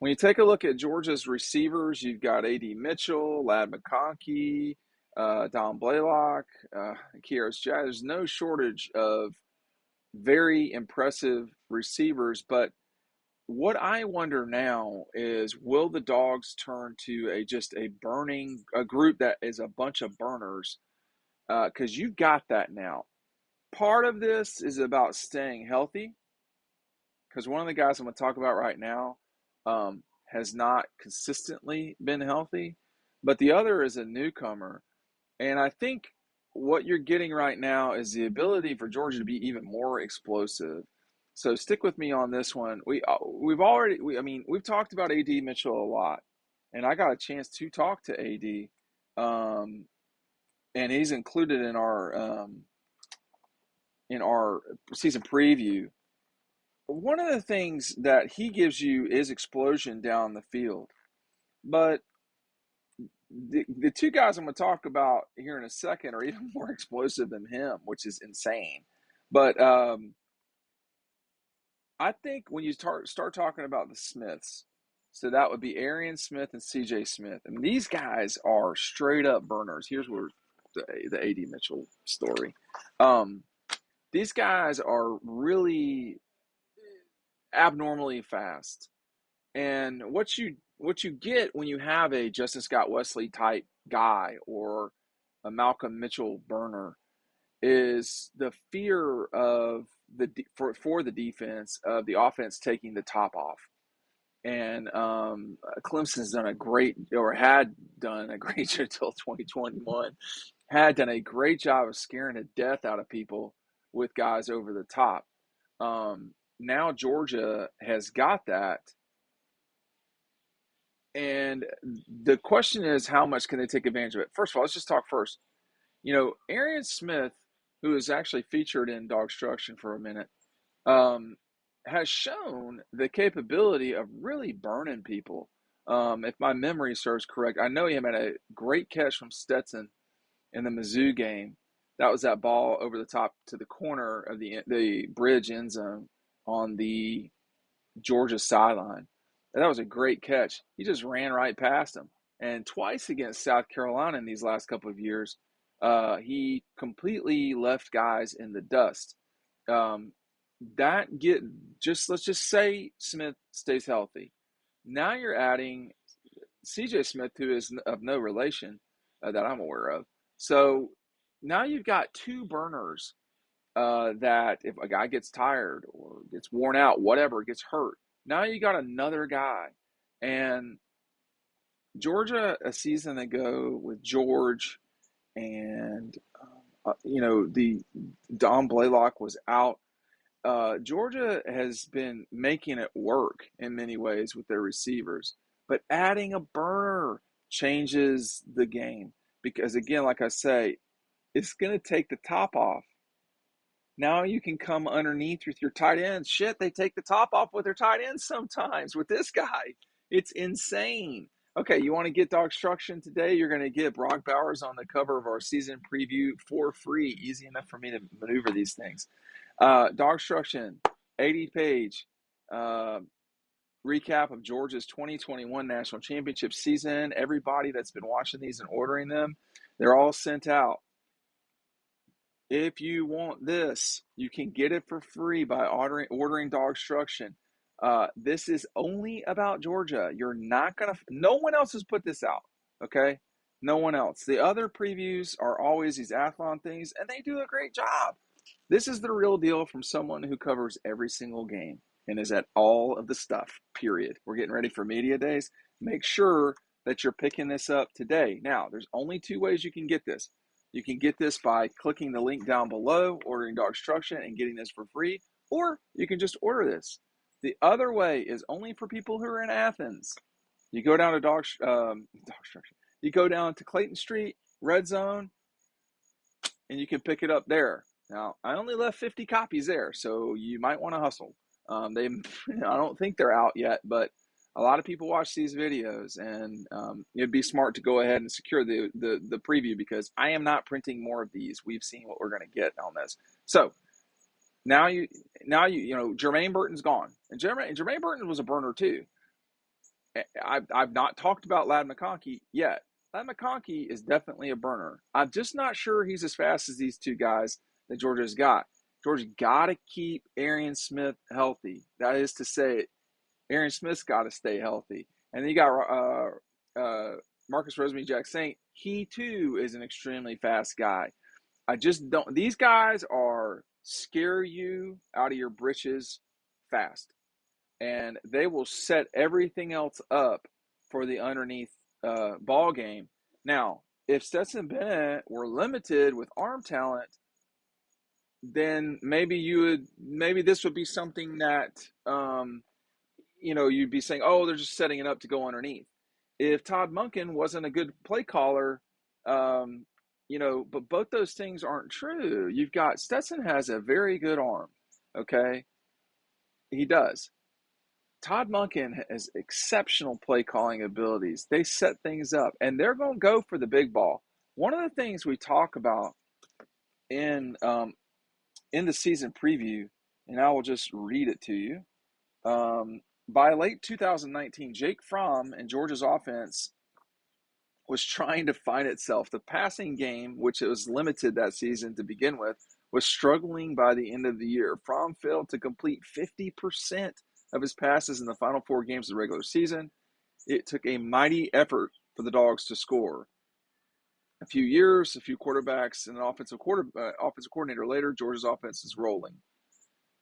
when you take a look at Georgia's receivers, you've got A.D. Mitchell, Lad McConkey, Don Blaylock, Kearis Jack. There's no shortage of very impressive receivers, but what I wonder now is, will the Dogs turn to a group that is a bunch of burners? Because you've got that now. Part of this is about staying healthy, because one of the guys I'm going to talk about right now has not consistently been healthy, but the other is a newcomer. And I think what you're getting right now is the ability for Georgia to be even more explosive. So stick with me on this one. We've talked about A.D. Mitchell a lot, and I got a chance to talk to A.D. And he's included in our season preview. One of the things that he gives you is explosion down the field, but the two guys I'm going to talk about here in a second are even more explosive than him, which is insane. But I think when you start talking about the Smiths, so that would be Arian Smith and C.J. Smith. I mean, these guys are straight up burners. Here's where the A.D. Mitchell story. These guys are really abnormally fast. And what you get when you have a Justin Scott Wesley type guy or a Malcolm Mitchell burner is the fear of for the defense of the offense taking the top off. And Clemson's done had done a great job until 2021, had done a great job of scaring the death out of people with guys over the top. Now Georgia has got that. And the question is, how much can they take advantage of it? First of all, let's just talk first. Arian Smith, who is actually featured in DAWGSTRUCTION for a minute, has shown the capability of really burning people. If my memory serves correct, I know he had a great catch from Stetson in the Mizzou game. That was that ball over the top to the corner of the bridge end zone on the Georgia sideline. That was a great catch. He just ran right past him. And twice against South Carolina in these last couple of years, he completely left guys in the dust. Let's just say Smith stays healthy. Now you're adding C.J. Smith, who is of no relation that I'm aware of. So now you've got two burners that if a guy gets tired or gets worn out, whatever, gets hurt, now you got another guy. And Georgia, a season ago with George and, the Don Blaylock was out. Georgia has been making it work in many ways with their receivers, but adding a burner changes the game because, again, like I say, it's going to take the top off. Now you can come underneath with your tight ends. Shit, they take the top off with their tight ends sometimes with this guy. It's insane. Okay, you want to get DAWGSTRUCTION today? You're going to get Brock Bowers on the cover of our season preview for free. Easy enough for me to maneuver these things. DAWGSTRUCTION, 80-page recap of Georgia's 2021 National Championship season. Everybody that's been watching these and ordering them, they're all sent out. If you want this, you can get it for free by ordering DAWGSTRUCTION. This is only about Georgia. No one else has put this out, okay? No one else. The other previews are always these Athlon things, and they do a great job. This is the real deal from someone who covers every single game and is at all of the stuff, period. We're getting ready for media days. Make sure that you're picking this up today. Now, there's only two ways you can get this. You can get this by clicking the link down below, ordering DAWGSTRUCTION, and getting this for free, or you can just order this. The other way is only for people who are in Athens. You go down to DAWGSTRUCTION. You go down to Clayton Street, Red Zone, and you can pick it up there. Now, I only left 50 copies there, so you might want to hustle. I don't think they're out yet, but a lot of people watch these videos, and it'd be smart to go ahead and secure the preview because I am not printing more of these. We've seen what we're going to get on this. So now Jermaine Burton's gone, and Jermaine Burton was a burner too. I've not talked about Ladd McConkey yet. Ladd McConkey is definitely a burner. I'm just not sure he's as fast as these two guys that Georgia's got. Georgia's got to keep Arian Smith healthy. That is to say, Arian Smith's got to stay healthy. And then you got Marcus Rosemary-Jack Saint. He, too, is an extremely fast guy. I just don't – these guys are scare you out of your britches fast. And they will set everything else up for the underneath ball game. Now, if Stetson Bennett were limited with arm talent, then maybe this would be something that you'd be saying, oh, they're just setting it up to go underneath. If Todd Monken wasn't a good play caller, but both those things aren't true. You've got Stetson has a very good arm, okay? He does. Todd Monken has exceptional play calling abilities. They set things up, and they're going to go for the big ball. One of the things we talk about in the season preview, and I will just read it to you. By late 2019, Jake Fromm and Georgia's offense was trying to find itself. The passing game, which it was limited that season to begin with, was struggling by the end of the year. Fromm failed to complete 50% of his passes in the final 4 games of the regular season. It took a mighty effort for the Dogs to score. A few years, a few quarterbacks, and an offensive coordinator later, Georgia's offense is rolling.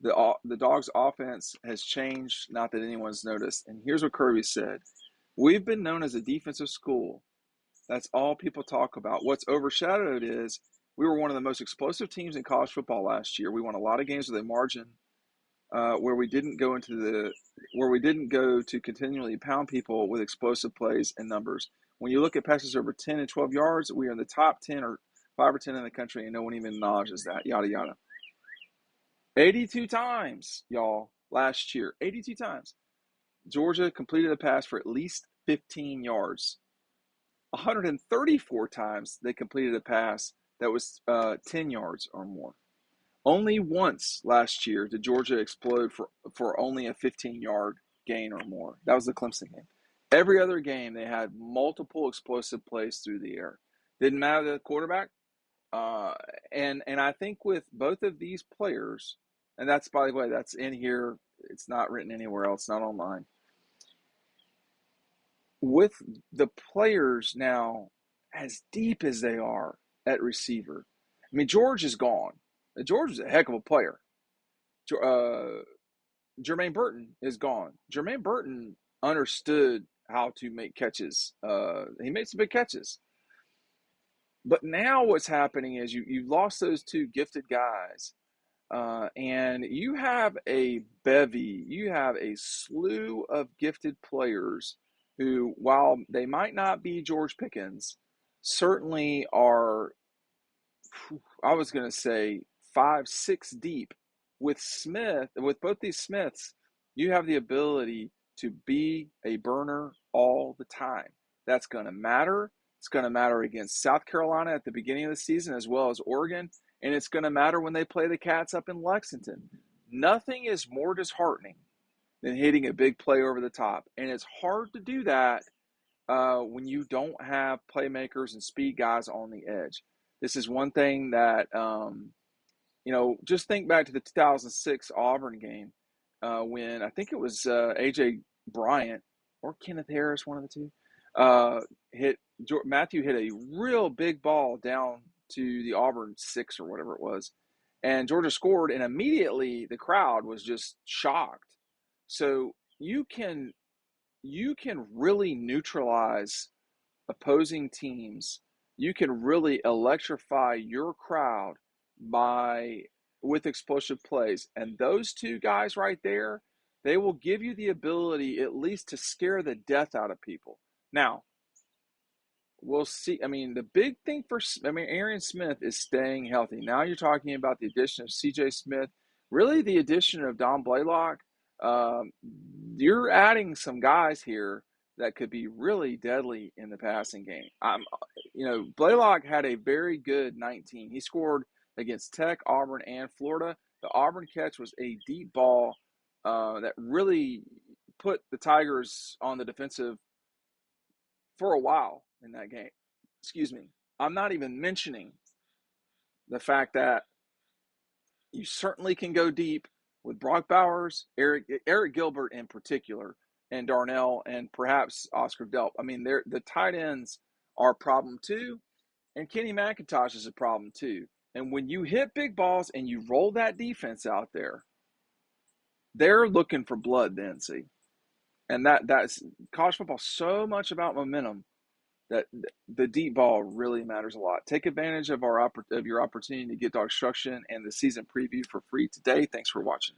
The Dogs' offense has changed, not that anyone's noticed. And here's what Kirby said. We've been known as a defensive school. That's all people talk about. What's overshadowed is we were one of the most explosive teams in college football last year. We won a lot of games with a margin where we didn't go to continually pound people with explosive plays and numbers. When you look at passes over 10 and 12 yards, we are in the top 10 or 5 or 10 in the country, and no one even acknowledges that, yada, yada. 82 times, y'all, last year. 82 times. Georgia completed a pass for at least 15 yards. 134 times they completed a pass that was 10 yards or more. Only once last year did Georgia explode for only a 15-yard gain or more. That was the Clemson game. Every other game, they had multiple explosive plays through the air. Didn't matter the quarterback. And I think with both of these players, and that's, by the way, that's in here. It's not written anywhere else, not online. With the players now as deep as they are at receiver, I mean, George is gone. George is a heck of a player. Jermaine Burton is gone. Jermaine Burton understood how to make catches. He made some big catches. But now what's happening is you lost those two gifted guys. And you have a bevy, you have a slew of gifted players who, while they might not be George Pickens, certainly are, I was going to say, 5, 6 deep. With both these Smiths, you have the ability to be a burner all the time. That's going to matter. It's going to matter against South Carolina at the beginning of the season as well as Oregon. And it's going to matter when they play the Cats up in Lexington. Nothing is more disheartening than hitting a big play over the top. And it's hard to do that when you don't have playmakers and speed guys on the edge. This is one thing that, just think back to the 2006 Auburn game when I think it was A.J. Bryant or Kenneth Harris, one of the two, Matthew hit a real big ball down to the Auburn 6 or whatever it was. And Georgia scored, and immediately the crowd was just shocked. So you can really neutralize opposing teams. You can really electrify your crowd with explosive plays. And those two guys right there, they will give you the ability at least to scare the death out of people. Now, we'll see. I mean, the big thing Arian Smith is staying healthy. Now you're talking about the addition of C.J. Smith, really the addition of Don Blaylock. You're adding some guys here that could be really deadly in the passing game. Blaylock had a very good 19. He scored against Tech, Auburn, and Florida. The Auburn catch was a deep ball that really put the Tigers on the defensive for a while in that game. Excuse me. I'm not even mentioning the fact that you certainly can go deep with Brock Bowers, Eric Gilbert in particular, and Darnell, and perhaps Oscar Delp. I mean, the tight ends are a problem too, and Kenny McIntosh is a problem too. And when you hit big balls and you roll that defense out there, they're looking for blood then, see. And that's college football so much about momentum that the deep ball really matters a lot. Take advantage of your opportunity to get Dog Instruction and the season preview for free today. Thanks for watching.